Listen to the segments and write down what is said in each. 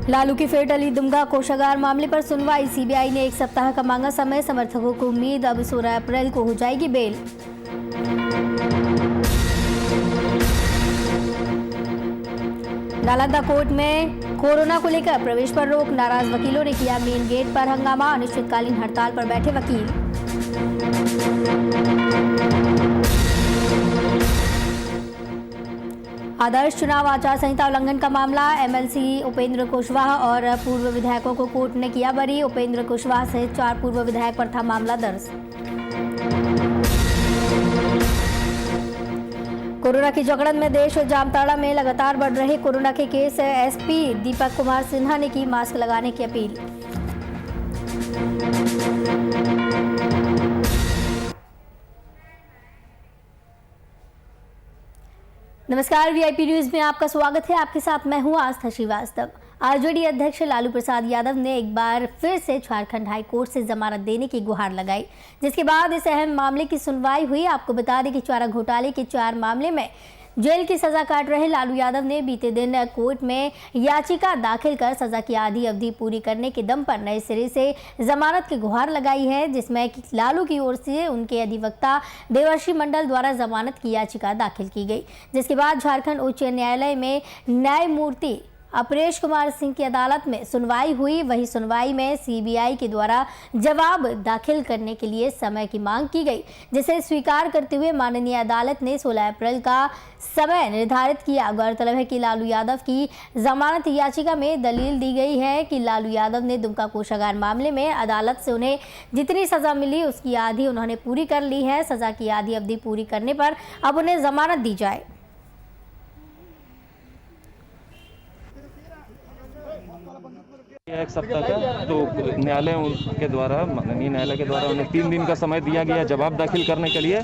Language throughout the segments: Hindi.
लालू की फिर टली दुमका कोषागार मामले पर सुनवाई। सीबीआई ने 1 सप्ताह का मांगा समय। समर्थकों को उम्मीद अब 16 अप्रैल को हो जाएगी बेल। नालंदा कोर्ट में कोरोना को लेकर प्रवेश पर रोक। नाराज वकीलों ने किया मेन गेट पर हंगामा। अनिश्चितकालीन हड़ताल पर बैठे वकील। आदर्श चुनाव आचार संहिता उल्लंघन का मामला। एमएलसी उपेंद्र कुशवाहा और पूर्व विधायकों को कोर्ट ने किया बरी। उपेंद्र कुशवाहा सहित 4 पूर्व विधायक पर था मामला दर्ज। कोरोना की जकड़न में देश। जामताड़ा में लगातार बढ़ रहे कोरोना के केस। एसपी दीपक कुमार सिन्हा ने की मास्क लगाने की अपील। नमस्कार, वीआईपी न्यूज में आपका स्वागत है। आपके साथ मैं हूं आस्था श्रीवास्तव। आरजेडी अध्यक्ष लालू प्रसाद यादव ने एक बार फिर से झारखंड हाई कोर्ट से जमानत देने की गुहार लगाई, जिसके बाद इस अहम मामले की सुनवाई हुई। आपको बता दें कि चारा घोटाले के 4 मामले में जेल की सजा काट रहे लालू यादव ने बीते दिन कोर्ट में याचिका दाखिल कर सजा की आधी अवधि पूरी करने के दम पर नए सिरे से जमानत की गुहार लगाई है, जिसमें लालू की ओर से उनके अधिवक्ता देवर्षि मंडल द्वारा जमानत की याचिका दाखिल की गई, जिसके बाद झारखंड उच्च न्यायालय में न्यायमूर्ति अपरेश कुमार सिंह की अदालत में सुनवाई हुई। वही सुनवाई में सीबीआई के द्वारा जवाब दाखिल करने के लिए समय की मांग की गई, जिसे स्वीकार करते हुए माननीय अदालत ने 16 अप्रैल का समय निर्धारित किया। गौरतलब है कि लालू यादव की जमानत याचिका में दलील दी गई है कि लालू यादव ने दुमका कोषागार मामले में अदालत से उन्हें जितनी सजा मिली उसकी आधी उन्होंने पूरी कर ली है। सजा की आधी अवधि पूरी करने पर अब उन्हें जमानत दी जाए। एक सप्ताह का तो न्यायालय के द्वारा माननीय न्यायालय के द्वारा उन्हें 3 दिन का समय दिया गया जवाब दाखिल करने के लिए।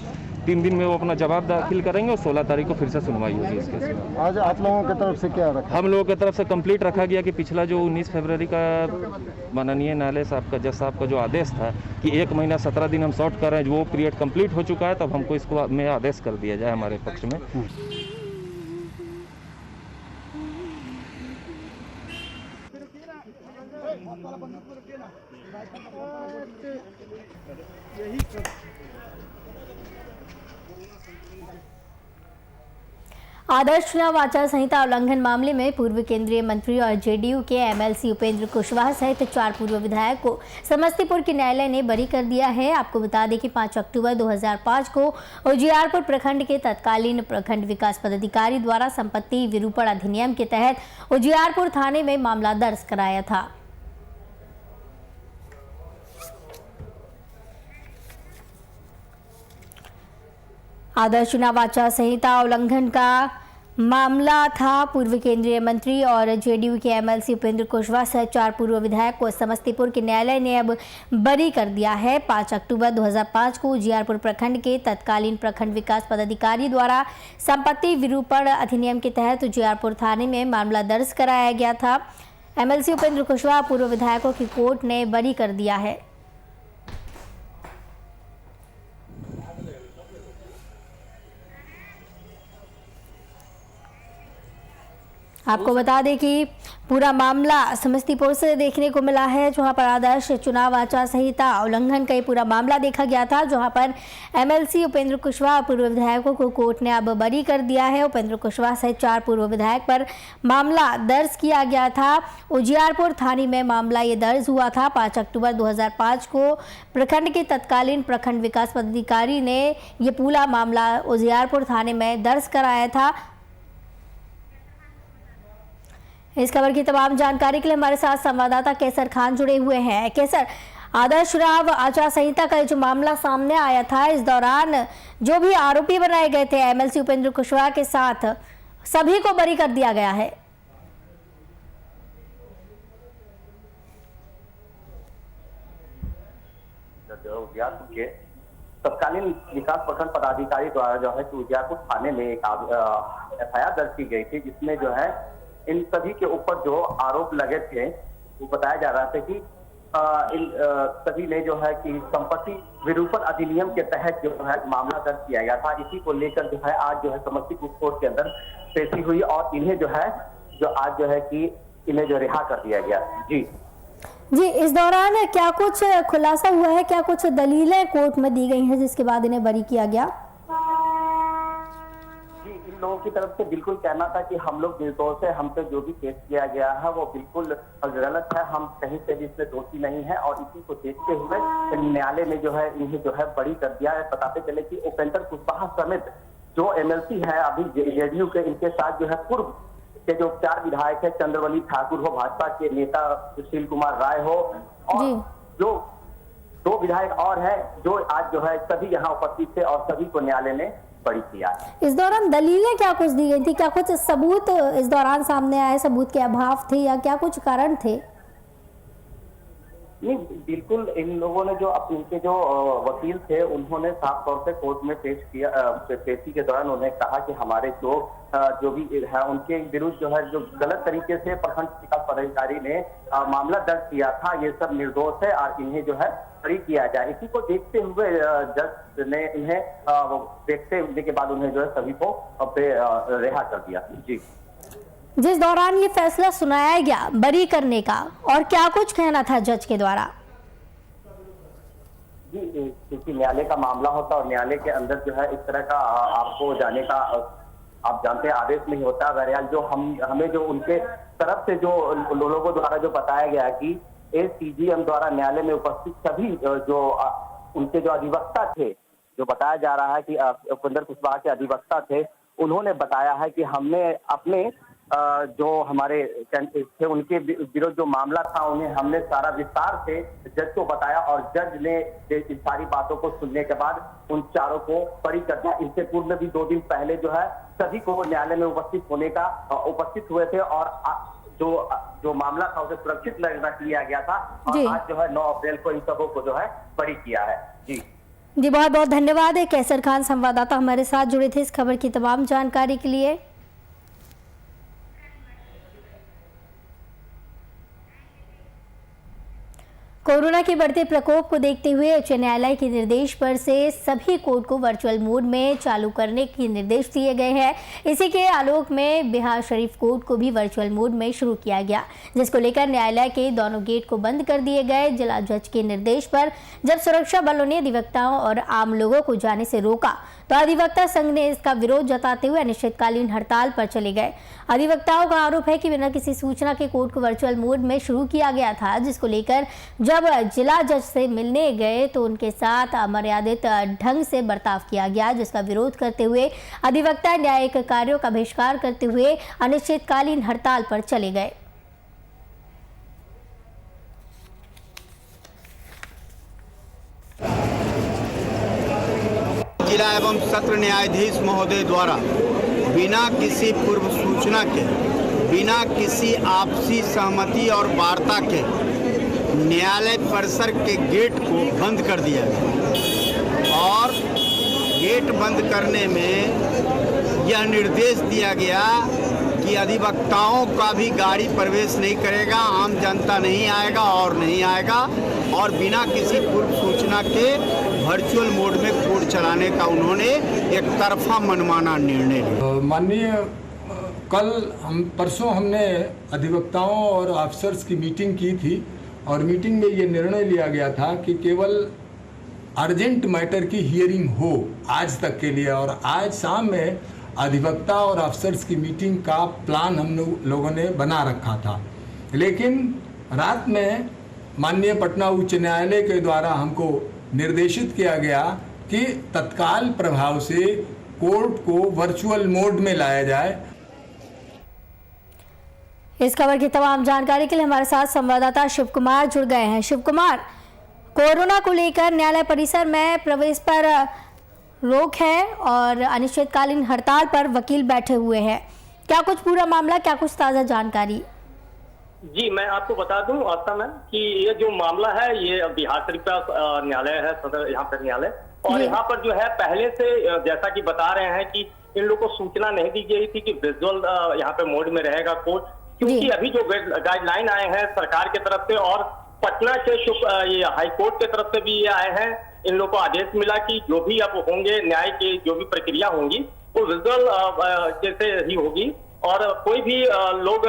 3 दिन में वो अपना जवाब दाखिल करेंगे और 16 तारीख को फिर से सुनवाई होगी इस केस में। आज आप लोगों की तरफ से क्या रखा? हम लोगों की तरफ से कंप्लीट रखा गया कि पिछला जो 19 फरवरी का माननीय न्यायालय साहब का जज साहब का जो आदेश था कि 1 महीना 17 दिन हम शॉर्ट कर रहे हैं, वो पीरियड कंप्लीट हो चुका है। तब हमको इसको में आदेश कर दिया जाए हमारे पक्ष में। आदर्श चुनाव आचार संहिता उल्लंघन मामले में पूर्व केंद्रीय मंत्री और जेडीयू के एमएलसी उपेंद्र कुशवाहा सहित 4 पूर्व विधायक को समस्तीपुर के न्यायालय ने बरी कर दिया है। आपको बता दें कि 5 अक्टूबर 2005 को उजियारपुर प्रखंड के तत्कालीन प्रखंड विकास पदाधिकारी द्वारा संपत्ति विरूपण अधिनियम के तहत उजियारपुर थाने में मामला दर्ज कराया था। आदर्श चुनाव आचार संहिता उल्लंघन का मामला था। पूर्व केंद्रीय मंत्री और जेडीयू के एमएलसी उपेंद्र कुशवाहा सहित 4 पूर्व विधायक को समस्तीपुर के न्यायालय ने अब बरी कर दिया है। 5 अक्टूबर 2005 को उजियारपुर प्रखंड के तत्कालीन प्रखंड विकास पदाधिकारी द्वारा संपत्ति विरूपण अधिनियम के तहत उजियारपुर थाने में मामला दर्ज कराया गया था। एमएलसी उपेंद्र कुशवाहा पूर्व विधायकों की कोर्ट ने बरी कर दिया है। आपको बता दें कि पूरा मामला समस्तीपुर से देखने को मिला है, जहां पर आदर्श चुनाव आचार संहिता उल्लंघन का ये पूरा मामला देखा गया था, जहां पर एमएलसी उपेंद्र कुशवाहा पूर्व विधायकों को कोर्ट ने अब बरी कर दिया है। उपेंद्र कुशवाहा सहित 4 पूर्व विधायक पर मामला दर्ज किया गया था। उजियारपुर थाने में मामला ये दर्ज हुआ था। 5 अक्टूबर 2005 को प्रखंड के तत्कालीन प्रखंड विकास पदाधिकारी ने ये पूरा मामला उजियारपुर थाने में दर्ज कराया था। इस खबर की तमाम जानकारी के लिए हमारे साथ संवाददाता केसर खान जुड़े हुए हैं। केसर, आदर्श चुनाव आचार संहिता का जो मामला सामने आया था, इस दौरान जो भी आरोपी बनाए गए थे एमएलसी उपेंद्र कुशवाहा के साथ, सभी को बरी कर दिया गया है। उजियारपुर के तत्कालीन विकास प्रखंड पदाधिकारी द्वारा जो है उजियारपुर थाने में एक एफआईआर दर्ज की गई थी, जिसमें जो है इन सभी के ऊपर जो आरोप लगे थे वो बताया जा रहा था कि इन सभी ने जो है कि संपत्ति विरूपण अधिनियम के तहत जो है मामला दर्ज किया गया था। इसी को लेकर जो है आज जो है समस्तीपुर कोर्ट के अंदर पेशी हुई और इन्हें जो है आज जो है कि इन्हें जो रिहा कर दिया गया। जी जी, इस दौरान क्या कुछ खुलासा हुआ है, क्या कुछ दलीलें कोर्ट में दी गई हैं जिसके बाद इन्हें बरी किया गया? जी, इन लोगों की तरफ से बिल्कुल कहना था कि हम लोग निर्दोष है, हम पे जो भी केस किया गया है वो बिल्कुल गलत है, हम कहीं से भी इसमें दोषी नहीं है, और इसी को देखते हुए न्यायालय ने जो है इन्हें जो है बरी कर दिया है। बताते चले कि उपेंद्र कुशवाहा समेत जो एमएलसी है अभी जेडीयू के, इनके साथ जो है पूर्व के जो 4 विधायक है, चंद्रवली ठाकुर हो, भाजपा के नेता सुशील कुमार राय हो, और जो 2 विधायक और है जो आज जो है सभी यहाँ उपस्थित थे और सभी को न्यायालय ने बरी किया है। इस दौरान दलीलें क्या कुछ दी गई थी, क्या कुछ सबूत इस दौरान सामने आए, सबूत के अभाव थे या क्या कुछ कारण थे? नहीं, बिल्कुल इन लोगों ने जो इनके जो वकील थे उन्होंने साफ तौर से कोर्ट में पेशी के दौरान उन्हें कहा कि हमारे जो भी है उनके विरुद्ध जो है जो गलत तरीके से प्रखंड विकास पदाधिकारी ने मामला दर्ज किया था, ये सब निर्दोष है और इन्हें जो है बरी किया जाए। इसी को देखते हुए जज ने इन्हें देखते हुए के बाद उन्हें जो है सभी को रिहा कर दिया। जी, जिस दौरान ये फैसला सुनाया गया बरी करने का, और क्या कुछ कहना था जज के द्वारा? जी, क्योंकि न्यायालय का मामला होता है और न्यायालय के अंदर जो है इस तरह का आपको जाने का आप जानते हैं आदेश नहीं होता। बहरहाल जो हमें जो उनके तरफ से जो लोगों द्वारा जो बताया गया कि एसीजीएम द्वारा न्यायालय में उपस्थित सभी जो उनके जो अधिवक्ता थे, जो बताया जा रहा है कि उपेंद्र कुशवाहा के अधिवक्ता थे, उन्होंने बताया है कि हमने अपने जो हमारे थे उनके विरुद्ध जो मामला था उन्हें हमने सारा विस्तार से जज को बताया, और जज ने इन सारी बातों को सुनने के बाद उन चारों को बरी कर दिया। इससे पूर्व में भी 2 दिन पहले जो है सभी को न्यायालय में उपस्थित हुए थे और जो मामला था उसे सुरक्षित लिया गया था, और आज जो है 9 अप्रैल को इन सबों को जो है बरी किया है। जी, बहुत बहुत धन्यवाद है कैसर खान संवाददाता हमारे साथ जुड़े थे इस खबर की तमाम जानकारी के लिए। कोरोना के बढ़ते प्रकोप को देखते हुए उच्च न्यायालय के निर्देश पर से सभी कोर्ट को वर्चुअल मोड में चालू करने के निर्देश दिए गए हैं। इसी के आलोक में बिहार शरीफ कोर्ट को भी वर्चुअल मोड में शुरू किया गया, जिसको लेकर न्यायालय के दोनों गेट को बंद कर दिए गए। जिला जज के निर्देश पर जब सुरक्षा बलों ने अधिवक्ताओं और आम लोगों को जाने से रोका तो अधिवक्ता संघ ने इसका विरोध जताते हुए अनिश्चितकालीन हड़ताल पर चले गए। अधिवक्ताओं का आरोप है कि बिना किसी सूचना के कोर्ट को वर्चुअल मोड में शुरू किया गया था, जिसको लेकर जब जिला जज से मिलने गए तो उनके साथ अमर्यादित ढंग से बर्ताव किया गया, जिसका विरोध करते हुए अधिवक्ता न्यायिक कार्यों का बहिष्कार करते हुए अनिश्चितकालीन हड़ताल पर चले गए। जिला एवं सत्र न्यायाधीश महोदय द्वारा बिना किसी पूर्व सूचना के, बिना किसी आपसी सहमति और वार्ता के न्यायालय परिसर के गेट को बंद कर दिया गया, और गेट बंद करने में यह निर्देश दिया गया कि अधिवक्ताओं का भी गाड़ी प्रवेश नहीं करेगा, आम जनता नहीं आएगा और नहीं आएगा, और बिना किसी पूर्व सूचना के वर्चुअल मोड में कोर्ट चलाने का उन्होंने एक तरफा मनमाना निर्णय लिया। माननीय परसों हमने अधिवक्ताओं और अफसर्स की मीटिंग की थी, और मीटिंग में ये निर्णय लिया गया था कि केवल अर्जेंट मैटर की हियरिंग हो आज तक के लिए, और आज शाम में अधिवक्ता और अफसर्स की मीटिंग का प्लान हम लोगों ने बना रखा था, लेकिन रात में माननीय पटना उच्च न्यायालय के द्वारा हमको निर्देशित किया गया कि तत्काल प्रभाव से कोर्ट को वर्चुअल मोड में लाया जाए। इस खबर की तमाम जानकारी के लिए हमारे साथ संवाददाता शिव कुमार जुड़ गए हैं। शिव कुमार, कोरोना को लेकर न्यायालय परिसर में प्रवेश पर रोक है और अनिश्चितकालीन हड़ताल पर वकील बैठे हुए हैं, क्या कुछ पूरा मामला, क्या कुछ ताजा जानकारी? जी, मैं आपको बता दूं आस्था मैम कि ये जो मामला है ये बिहार शरीफ का न्यायालय है, सदर यहाँ पर न्यायालय, और यहाँ पर जो है पहले से जैसा कि बता रहे हैं कि इन लोगों को सूचना नहीं दी गई थी कि विजुअल यहाँ पे मोड में रहेगा कोर्ट, क्योंकि अभी जो गाइडलाइन आए हैं सरकार की तरफ से और पटना के ये हाई कोर्ट की तरफ से भी ये आए हैं, इन लोगों को आदेश मिला कि जो भी अब होंगे न्याय की जो भी प्रक्रिया होंगी वो विजुअल जैसे ही होगी, और कोई भी लोग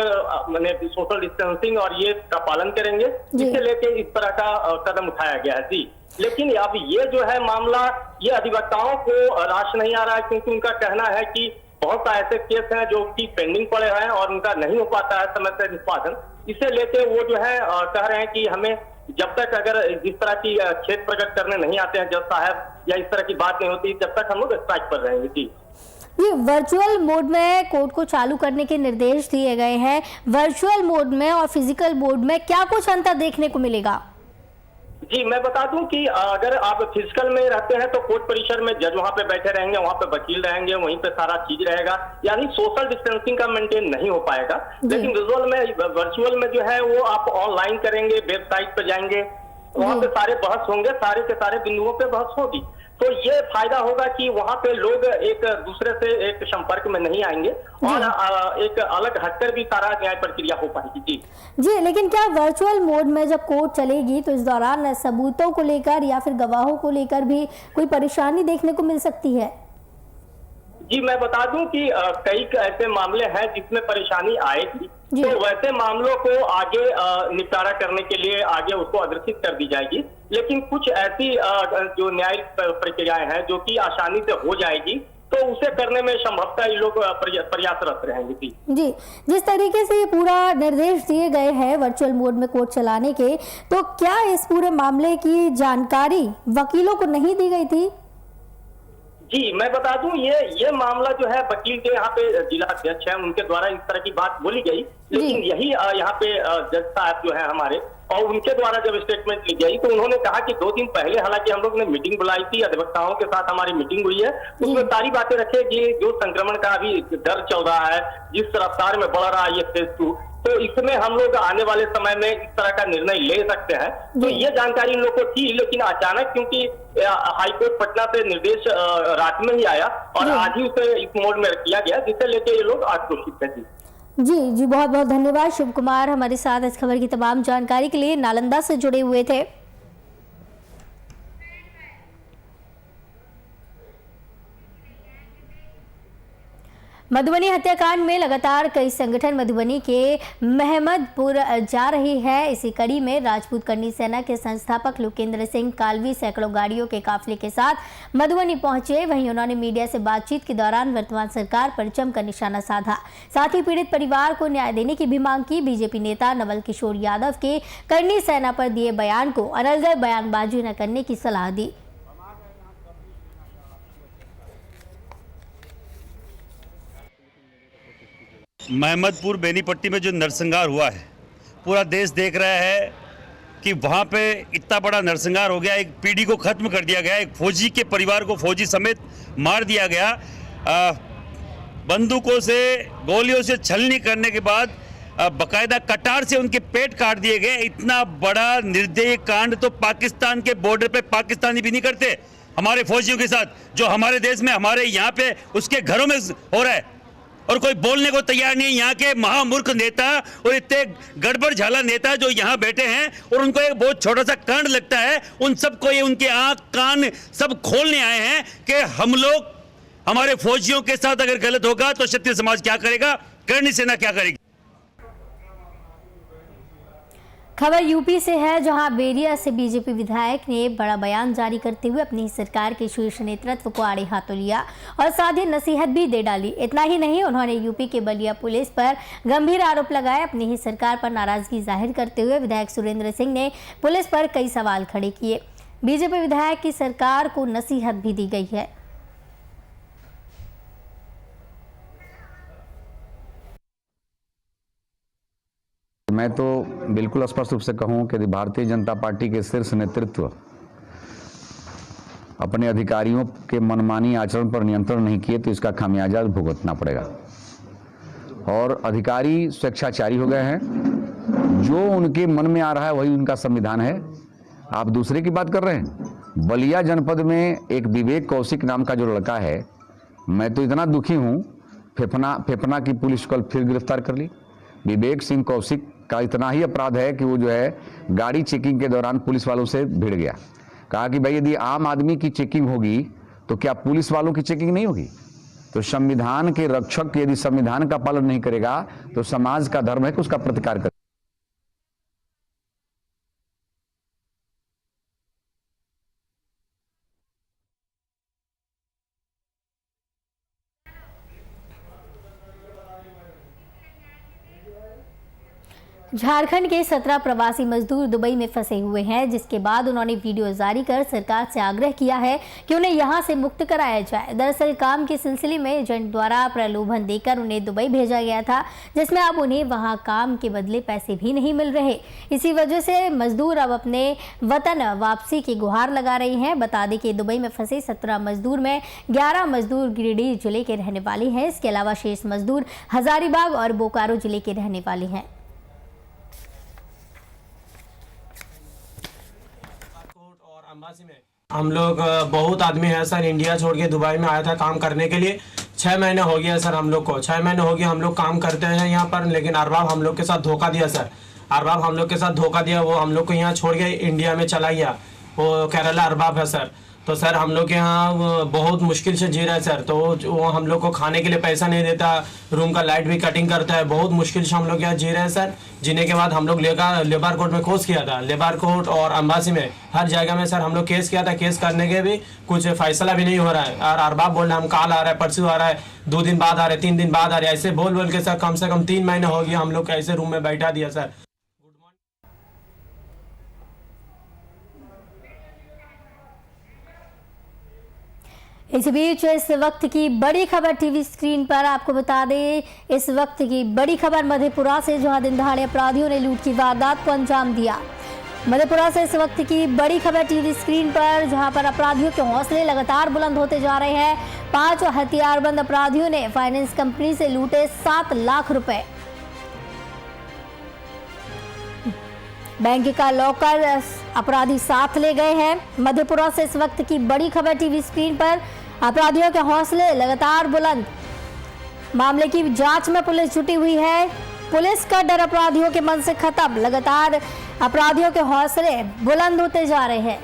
मैंने सोशल डिस्टेंसिंग और ये का पालन करेंगे, इससे लेके इस तरह का कदम उठाया गया है। जी, लेकिन अब ये जो है मामला, ये अधिवक्ताओं को राश नहीं आ रहा है, क्योंकि उनका कहना है कि बहुत सा ऐसे केस हैं जो कि पेंडिंग पड़े हैं और उनका नहीं हो पाता है समय से निष्पादन। इसे लेके वो जो है कह रहे हैं कि हमें जब तक अगर जिस तरह की खेद प्रकट करने नहीं आते हैं जज साहब या इस तरह की बात नहीं होती, जब तक हम लोग स्ट्राइक पर रहेंगे। जी, ये वर्चुअल मोड में कोर्ट को चालू करने के निर्देश दिए गए हैं। वर्चुअल मोड में और फिजिकल मोड में क्या कुछ अंतर देखने को मिलेगा? जी, मैं बता दूं कि अगर आप फिजिकल में रहते हैं तो कोर्ट परिसर में जज वहां पे बैठे रहेंगे, वहां पे वकील रहेंगे, वहीं पे सारा चीज रहेगा, यानी सोशल डिस्टेंसिंग का मेंटेन नहीं हो पाएगा। लेकिन विजुअल में, वर्चुअल में जो है वो आप ऑनलाइन करेंगे, वेबसाइट पे जाएंगे, वहां पे सारे बहस होंगे, सारे के सारे बिंदुओं पे बहस होगी। तो ये फायदा होगा कि वहां पे लोग एक दूसरे से एक संपर्क में नहीं आएंगे और एक अलग हटकर भी सारा न्याय प्रक्रिया हो पाएगी। जी, लेकिन क्या वर्चुअल मोड में जब कोर्ट चलेगी तो इस दौरान सबूतों को लेकर या फिर गवाहों को लेकर भी कोई परेशानी देखने को मिल सकती है? जी, मैं बता दूं कि कई ऐसे मामले हैं जिसमें परेशानी आएगी, तो वैसे मामलों को आगे निपटारा करने के लिए आगे उसको अग्रसित कर दी जाएगी। लेकिन कुछ ऐसी जो न्यायिक प्रक्रियाएं हैं जो कि आसानी से हो जाएगी, तो उसे करने में संभवतः ये लोग प्रयासरत रहेंगे। जी, जिस तरीके से ये पूरा निर्देश दिए गए हैं वर्चुअल मोड में कोर्ट चलाने के, तो क्या इस पूरे मामले की जानकारी वकीलों को नहीं दी गई थी? जी, मैं बता दूं ये मामला जो है वकील के यहाँ पे जिला अध्यक्ष है, उनके द्वारा इस तरह की बात बोली गई, लेकिन यही यहाँ पे जज साहब जो है हमारे, और उनके द्वारा जब स्टेटमेंट ली गई तो उन्होंने कहा कि 2 दिन पहले हालांकि हम लोग ने मीटिंग बुलाई थी, अधिवक्ताओं के साथ हमारी मीटिंग हुई है, उसमें सारी बातें रखेगी। जो संक्रमण का अभी डर चल रहा है, जिस रफ्तार में बढ़ रहा है ये फेज 2, तो इसमें हम लोग आने वाले समय में इस तरह का निर्णय ले सकते हैं। तो ये जानकारी इन लोगों को थी, लेकिन अचानक क्योंकि हाईकोर्ट पटना से निर्देश रात में ही आया और आज ही उसे इस मोड में किया गया, जिसे लेके ये लोग आक्रोशित है। जी, बहुत बहुत धन्यवाद शिव कुमार, हमारे साथ इस खबर की तमाम जानकारी के लिए नालंदा से जुड़े हुए थे। मधुबनी हत्याकांड में लगातार कई संगठन मधुबनी के महमदपुर जा रही है। इसी कड़ी में राजपूत करनी सेना के संस्थापक लोकेंद्र सिंह कालवी सैकड़ों गाड़ियों के काफिले के साथ मधुबनी पहुंचे। वहीं उन्होंने मीडिया से बातचीत के दौरान वर्तमान सरकार पर जमकर निशाना साधा, साथ ही पीड़ित परिवार को न्याय देने की भी मांग की। बीजेपी नेता नवल किशोर यादव के करनी सेना पर दिए बयान को अनलगर बयानबाजी न करने की सलाह दी। महमदपुर बेनीपट्टी में जो नरसंहार हुआ है, पूरा देश देख रहा है कि वहाँ पे इतना बड़ा नरसंहार हो गया, एक पीढ़ी को ख़त्म कर दिया गया, एक फौजी के परिवार को फौजी समेत मार दिया गया, बंदूकों से गोलियों से छलनी करने के बाद बाकायदा कटार से उनके पेट काट दिए गए। इतना बड़ा निर्दयी कांड तो पाकिस्तान के बॉर्डर पे पाकिस्तानी भी नहीं करते हमारे फौजियों के साथ, जो हमारे देश में हमारे यहाँ पे उसके घरों में हो रहा है, और कोई बोलने को तैयार नहीं है। यहाँ के महामूर्ख नेता और इतने गड़बड़ झाला नेता जो यहाँ बैठे हैं और उनको एक बहुत छोटा सा कांड लगता है, उन सबको ये उनके आंख कान सब खोलने आए हैं कि हम लोग हमारे फौजियों के साथ अगर गलत होगा तो क्षत्रिय समाज क्या करेगा, करनी सेना क्या करेगी। खबर यूपी से है, जहां बेरिया से बीजेपी विधायक ने बड़ा बयान जारी करते हुए अपनी सरकार के शीर्ष नेतृत्व को आड़े हाथों लिया और साथ ही नसीहत भी दे डाली। इतना ही नहीं, उन्होंने यूपी के बलिया पुलिस पर गंभीर आरोप लगाए। अपनी ही सरकार पर नाराजगी जाहिर करते हुए विधायक सुरेंद्र सिंह ने पुलिस पर कई सवाल खड़े किए। बीजेपी विधायक की सरकार को नसीहत भी दी गई है। मैं तो बिल्कुल स्पष्ट रूप से कहूं कि भारतीय जनता पार्टी के शीर्ष नेतृत्व अपने अधिकारियों के मनमानी आचरण पर नियंत्रण नहीं किए तो इसका खामियाजा भुगतना पड़ेगा। और अधिकारी स्वेच्छाचारी हो गए हैं, जो उनके मन में आ रहा है वही उनका संविधान है। आप दूसरे की बात कर रहे हैं। बलिया जनपद में एक विवेक कौशिक नाम का जो लड़का है, मैं तो इतना दुखी हूँ, फेफना की पुलिस कल फिर गिरफ्तार कर ली। विवेक सिंह कौशिक का इतना ही अपराध है कि वो जो है गाड़ी चेकिंग के दौरान पुलिस वालों से भिड़ गया। कहा कि भाई यदि आम आदमी की चेकिंग होगी तो क्या पुलिस वालों की चेकिंग नहीं होगी। तो संविधान के रक्षक यदि संविधान का पालन नहीं करेगा तो समाज का धर्म है कि उसका प्रतिकार करे। झारखंड के 17 प्रवासी मजदूर दुबई में फंसे हुए हैं, जिसके बाद उन्होंने वीडियो जारी कर सरकार से आग्रह किया है कि उन्हें यहां से मुक्त कराया जाए। दरअसल काम के सिलसिले में एजेंट द्वारा प्रलोभन देकर उन्हें दुबई भेजा गया था, जिसमें अब उन्हें वहां काम के बदले पैसे भी नहीं मिल रहे। इसी वजह से मजदूर अब अपने वतन वापसी की गुहार लगा रहे हैं। बता दें कि दुबई में फंसे 17 मजदूर में 11 मजदूर गिरिडीह जिले के रहने वाले हैं। इसके अलावा शेष मजदूर हजारीबाग और बोकारो जिले के रहने वाले हैं। हम लोग बहुत आदमी है सर, इंडिया छोड़ के दुबई में आया था काम करने के लिए। 6 महीने हो गया सर, हम लोग को 6 महीने हो गया हम लोग काम करते हैं यहाँ पर, लेकिन अरबाब हम लोग के साथ धोखा दिया सर। अरबाब हम लोग के साथ धोखा दिया, वो हम लोग को यहाँ छोड़ के इंडिया में चला गया। वो केरला अरबाब है सर। तो सर हम लोग के यहाँ बहुत मुश्किल से जी रहे हैं सर। तो वो हम लोग को खाने के लिए पैसा नहीं देता, रूम का लाइट भी कटिंग करता है। बहुत मुश्किल से हम लोग यहाँ जी रहे हैं सर। जीने के बाद हम लोग लेबर कोर्ट में केस किया था, लेबर कोर्ट और अम्बासी में हर जगह में सर हम लोग केस किया था। केस करने के भी कुछ फैसला भी नहीं हो रहा है। और अरबाब बोल रहे हम काल आ रहा है, परसों आ रहा है, 2 दिन बाद आ रहे, 3 दिन बाद आ रहे, ऐसे बोल बोल के सर कम से कम 3 महीने हो गया हम लोग ऐसे रूम में बैठा दिया सर। इस बीच इस वक्त की बड़ी खबर टीवी स्क्रीन पर आपको बता दें, इस वक्त की बड़ी खबर मधेपुरा से, जहां दिन दहाड़े अपराधियों ने लूट की वारदात को अंजाम दिया। मधेपुरा से इस वक्त की बड़ी खबर टीवी स्क्रीन पर, जहां पर अपराधियों के हौसले लगातार बुलंद होते जा रहे हैं। 5 हथियारबंद अपराधियों ने फाइनेंस कंपनी से लूटे 7 लाख रुपए। बैंक का लॉकर अपराधी साथ ले गए हैं। मधेपुरा से इस वक्त की बड़ी खबर टीवी स्क्रीन पर, अपराधियों के हौसले लगातार बुलंद। मामले की जांच में पुलिस जुटी हुई है। पुलिस का डर अपराधियों के मन से खत्म। लगातार अपराधियों के हौसले बुलंद होते जा रहे हैं।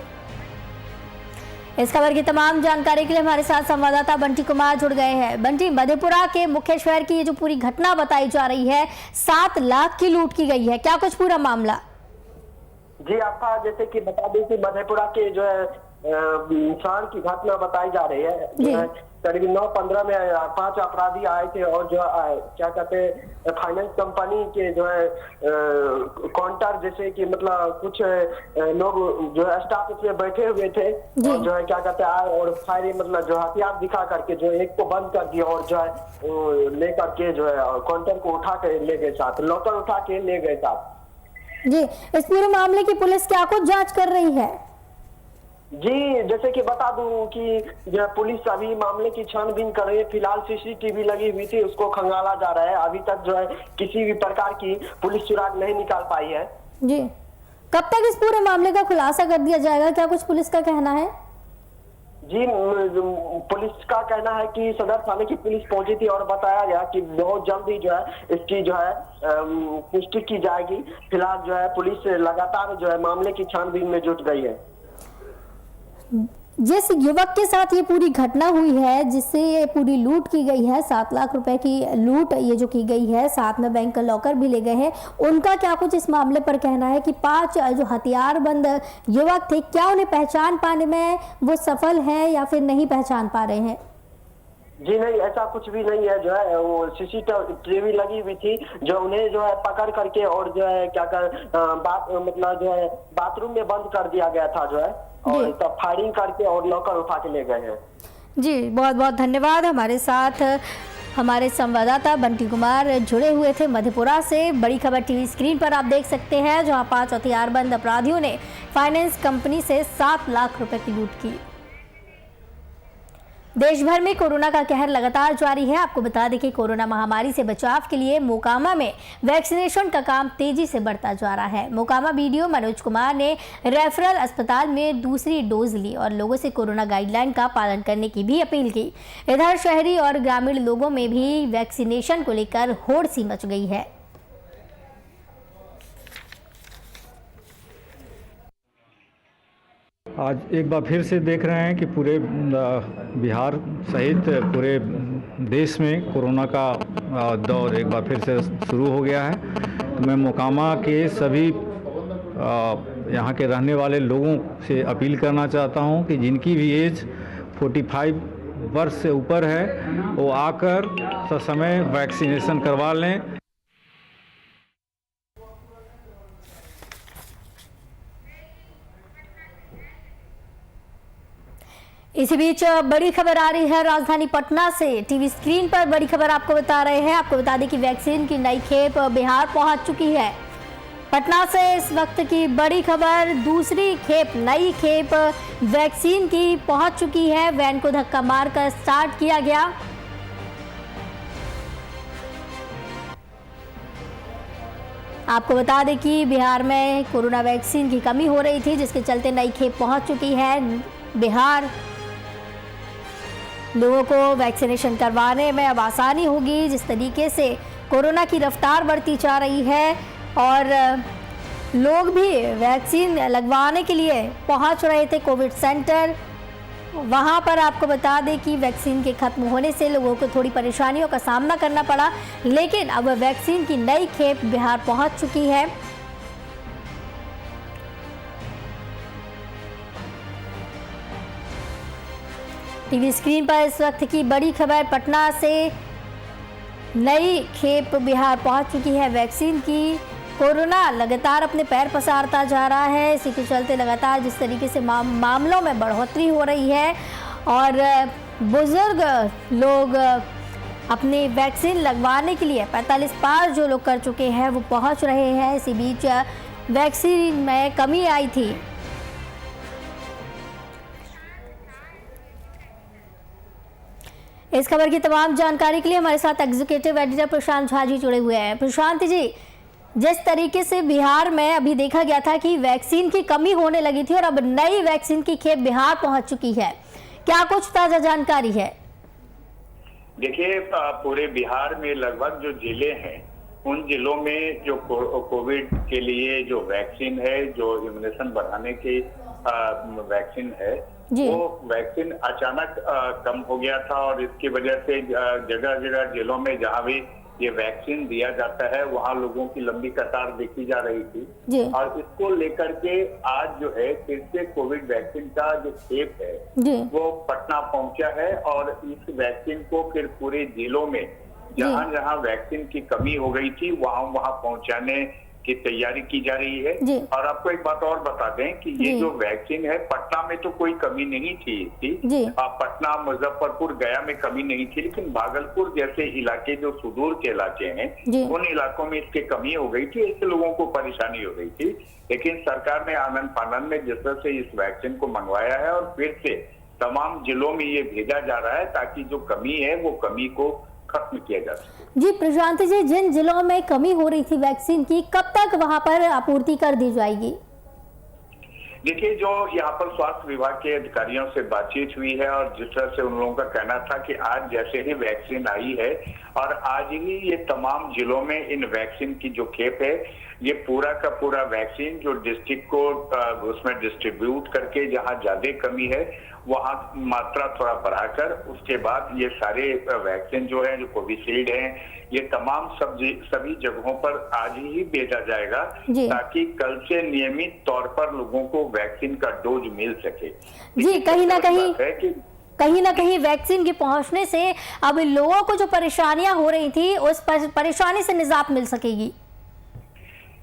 इस खबर की तमाम जानकारी के लिए हमारे साथ संवाददाता बंटी कुमार जुड़ गए हैं। बंटी, मधेपुरा के मुख्य शहर की ये जो पूरी घटना बताई जा रही है, 7 लाख की लूट की गई है, क्या कुछ पूरा मामला? जी आपका जैसे कि बता दें कि मधेपुरा के जो है शहर की घटना बताई जा रही है। जो है करीब 9:15 में 5 अपराधी आए थे और जो क्या कहते हैं फाइनेंस कंपनी के जो है काउंटर जैसे कि मतलब कुछ लोग जो है स्टाफ उसमें बैठे हुए थे और जो है क्या कहते हैं आए और फायरिंग मतलब जो हथियार दिखा करके जो एक को बंद कर दिया और जो है लेकर के जो है काउंटर को उठा के ले गए साथ, लॉकर उठा के ले गए साथ। जी, इस पूरे मामले की पुलिस क्या कुछ जांच कर रही है? जी जैसे कि बता दूं कि जो पुलिस अभी मामले की छानबीन कर रही है। फिलहाल सीसीटीवी लगी हुई थी, उसको खंगाला जा रहा है। अभी तक जो है किसी भी प्रकार की पुलिस सुराग नहीं निकाल पाई है। जी, कब तक इस पूरे मामले का खुलासा कर दिया जाएगा, क्या कुछ पुलिस का कहना है? जी पुलिस का कहना है कि सदर थाने की पुलिस पहुंची थी और बताया गया कि बहुत जल्द ही जो है इसकी जो है पुष्टि की जाएगी। फिलहाल जो है पुलिस लगातार जो है मामले की छानबीन में जुट गई है। जिस युवक के साथ ये पूरी घटना हुई है, जिससे ये पूरी लूट की गई है, 7 लाख रुपए की लूट ये जो की गई है, साथ में बैंक का लॉकर भी ले गए हैं, उनका क्या कुछ इस मामले पर कहना है कि 5 जो हथियारबंद युवक थे, क्या उन्हें पहचान पाने में वो सफल हैं या फिर नहीं पहचान पा रहे हैं? जी नहीं, ऐसा कुछ भी नहीं है। जो है वो सीसीटीवी लगी हुई थी जो उन्हें जो है पकड़ करके और जो है क्या मतलब जो है बाथरूम में बंद कर दिया गया था जो है, और तब फायरिंग करके और लॉकर उठा के ले गए हैं। जी बहुत बहुत धन्यवाद। हमारे साथ हमारे संवाददाता बंटी कुमार जुड़े हुए थे मधेपुरा से। बड़ी खबर टीवी स्क्रीन पर आप देख सकते हैं, जहां 5 हथियारबंद अपराधियों ने फाइनेंस कंपनी से 7 लाख रुपए की लूट की। देश भर में कोरोना का कहर लगातार जारी है। आपको बता दें कि कोरोना महामारी से बचाव के लिए मोकामा में वैक्सीनेशन का काम तेजी से बढ़ता जा रहा है। मोकामा बीडीओ मनोज कुमार ने रेफरल अस्पताल में दूसरी डोज ली और लोगों से कोरोना गाइडलाइन का पालन करने की भी अपील की। इधर शहरी और ग्रामीण लोगों में भी वैक्सीनेशन को लेकर होड़ सी मच गई है। आज एक बार फिर से देख रहे हैं कि पूरे बिहार सहित पूरे देश में कोरोना का दौर एक बार फिर से शुरू हो गया है। मैं मोकामा के सभी यहाँ के रहने वाले लोगों से अपील करना चाहता हूँ कि जिनकी भी एज 45 वर्ष से ऊपर है वो आकर ससमय वैक्सीनेशन करवा लें। इसी बीच बड़ी खबर आ रही है राजधानी पटना से। टीवी स्क्रीन पर बड़ी खबर आपको बता रहे हैं। आपको बता दें कि वैक्सीन की नई खेप बिहार पहुंच चुकी है। पटना से इस वक्त की बड़ी खबर, दूसरी खेप नई खेप वैक्सीन की पहुंच चुकी है। वैन को धक्का मारकर स्टार्ट किया गया। आपको बता दें कि बिहार में कोरोना वैक्सीन की कमी हो रही थी, जिसके चलते नई खेप पहुंच चुकी है बिहार। लोगों को वैक्सीनेशन करवाने में अब आसानी होगी। जिस तरीके से कोरोना की रफ्तार बढ़ती जा रही है और लोग भी वैक्सीन लगवाने के लिए पहुंच रहे थे कोविड सेंटर, वहां पर आपको बता दें कि वैक्सीन के खत्म होने से लोगों को थोड़ी परेशानियों का सामना करना पड़ा, लेकिन अब वैक्सीन की नई खेप बिहार पहुंच चुकी है। टीवी स्क्रीन पर इस वक्त की बड़ी खबर, पटना से नई खेप बिहार पहुंच चुकी है वैक्सीन की। कोरोना लगातार अपने पैर पसारता जा रहा है। इसी के चलते लगातार जिस तरीके से मामलों में बढ़ोतरी हो रही है और बुजुर्ग लोग अपनी वैक्सीन लगवाने के लिए 45 पार जो लोग कर चुके हैं वो पहुंच रहे हैं। इसी बीच वैक्सीन में कमी आई थी। इस खबर की तमाम जानकारी के लिए हमारे साथ एग्जीक्यूटिव एडिटर प्रशांत झा जी जुड़े हुए हैं। प्रशांत जी, जिस तरीके से बिहार में अभी देखा गया था कि वैक्सीन की कमी होने लगी थी और अब नई वैक्सीन की खेप बिहार पहुंच चुकी है, क्या कुछ ताजा जानकारी है? देखिए, पूरे बिहार में लगभग जो जिले हैं उन जिलों में जो कोविड के लिए जो वैक्सीन है, जो इम्यूनेशन बढ़ाने की वैक्सीन है, वो वैक्सीन अचानक कम हो गया था और इसकी वजह से जगह जगह जिलों में जहां भी ये वैक्सीन दिया जाता है वहां लोगों की लंबी कतार देखी जा रही थी। और इसको लेकर के आज जो है फिर से कोविड वैक्सीन का जो खेप है वो पटना पहुंचा है और इस वैक्सीन को फिर पूरे जिलों में जहां जहां वैक्सीन की कमी हो गई थी वहां पहुंचाने की तैयारी की जा रही है। और आपको एक बात और बता दें कि ये जो वैक्सीन है, पटना में तो कोई कमी नहीं थी पटना, मुजफ्फरपुर, गया में कमी नहीं थी, लेकिन भागलपुर जैसे इलाके जो सुदूर के इलाके हैं उन इलाकों में इसकी कमी हो गई थी, इससे लोगों को परेशानी हो गई थी। लेकिन सरकार ने आनंद फानंद में जिस तरह से इस वैक्सीन को मंगवाया है और फिर से तमाम जिलों में ये भेजा जा रहा है ताकि जो कमी है वो कमी को खत्म किया जा सके। जी प्रशांत जी, जिन जिलों में कमी हो रही थी वैक्सीन की, कब तक वहां पर आपूर्ति कर दी जाएगी? देखिए, जो यहाँ पर स्वास्थ्य विभाग के अधिकारियों से बातचीत हुई है और जिस तरह से उन लोगों का कहना था कि आज जैसे ही वैक्सीन आई है और आज ही ये तमाम जिलों में इन वैक्सीन की जो खेप है, ये पूरा का पूरा वैक्सीन जो डिस्ट्रिक्ट को उसमें डिस्ट्रीब्यूट करके जहाँ ज्यादा कमी है वहाँ मात्रा थोड़ा बढ़ाकर उसके बाद ये सारे वैक्सीन जो है, जो कोविशील्ड है, ये तमाम सभी जगहों पर आज ही भेजा जाएगा ताकि कल से नियमित तौर पर लोगों को वैक्सीन का डोज मिल सके। जी, कहीं ना कहीं वैक्सीन के पहुंचने से अब लोगों को जो परेशानियां हो रही थी उस परेशानी से निजात मिल सकेगी।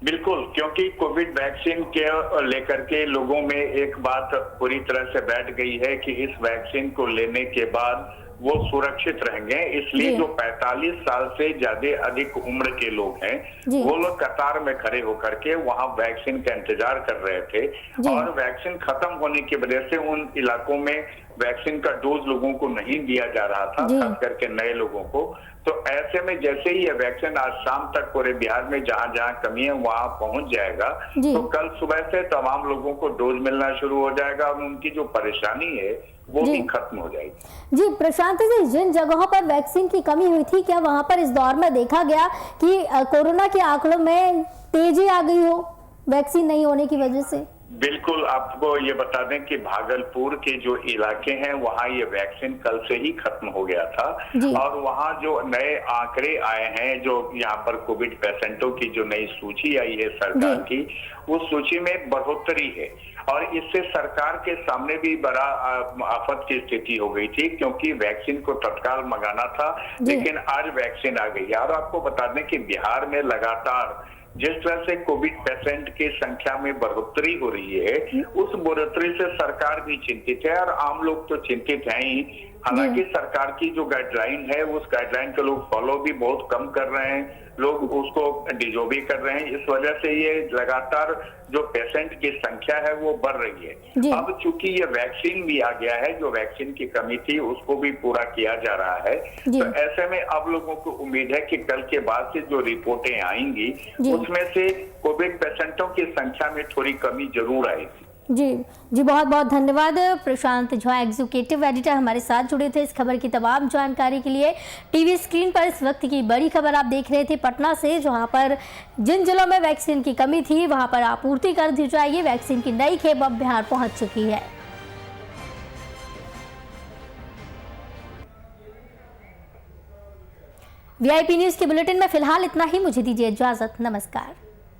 बिल्कुल, क्योंकि कोविड वैक्सीन के लेकर के लोगों में एक बात पूरी तरह से बैठ गई है कि इस वैक्सीन को लेने के बाद वो सुरक्षित रहेंगे, इसलिए जो 45 साल से ज्यादा अधिक उम्र के लोग हैं वो लोग कतार में खड़े होकर के वहां वैक्सीन का इंतजार कर रहे थे और वैक्सीन खत्म होने की वजह से उन इलाकों में वैक्सीन का डोज लोगों को नहीं दिया जा रहा था, खास करके नए लोगों को। तो ऐसे में जैसे ही ये वैक्सीन आज शाम तक पूरे बिहार में जहां जहां कमी है वहां पहुंच जाएगा तो कल सुबह से तमाम लोगों को डोज मिलना शुरू हो जाएगा और उनकी जो परेशानी है वो भी खत्म हो जाएगी। जी प्रशांत जी, जिन जगहों पर वैक्सीन की कमी हुई थी, क्या वहां पर इस दौर में देखा गया कि कोरोना के आंकड़ों में तेजी आ गई हो वैक्सीन नहीं होने की वजह से? बिल्कुल, आपको ये बता दें कि भागलपुर के जो इलाके हैं वहाँ ये वैक्सीन कल से ही खत्म हो गया था और वहाँ जो नए आंकड़े आए हैं, जो यहाँ पर कोविड पेशेंटों की जो नई सूची आई है सरकार की, उस सूची में बढ़ोतरी है और इससे सरकार के सामने भी बड़ा आफत की स्थिति हो गई थी, क्योंकि वैक्सीन को तत्काल मंगाना था, लेकिन आज वैक्सीन आ गई है। और आपको बता दें कि बिहार में लगातार जिस तरह से कोविड पेशेंट की संख्या में बढ़ोतरी हो रही है, उस बढ़ोतरी से सरकार भी चिंतित है और आम लोग तो चिंतित हैं ही। हालांकि सरकार की जो गाइडलाइन है, उस गाइडलाइन को लोग फॉलो भी बहुत कम कर रहे हैं, लोग उसको डिजोबी कर रहे हैं। इस वजह से ये लगातार जो पेशेंट की संख्या है वो बढ़ रही है। अब चूंकि ये वैक्सीन भी आ गया है, जो वैक्सीन की कमी थी उसको भी पूरा किया जा रहा है, तो ऐसे में अब लोगों को उम्मीद है कि कल के बाद से जो रिपोर्टें आएंगी उसमें से कोविड पेशेंटों की संख्या में थोड़ी कमी जरूर आएगी। जी बहुत बहुत धन्यवाद प्रशांत झा, एग्जीक्यूटिव एडिटर हमारे साथ जुड़े थे इस खबर की तमाम जानकारी के लिए। टीवी स्क्रीन पर इस वक्त की बड़ी खबर आप देख रहे थे पटना से, जहां पर जिन जिलों में वैक्सीन की कमी थी वहां पर आपूर्ति कर दी जाएगी। वैक्सीन की नई खेप अब बिहार पहुंच चुकी है। VIP न्यूज के बुलेटिन में फिलहाल इतना ही, मुझे दीजिए इजाजत, नमस्कार।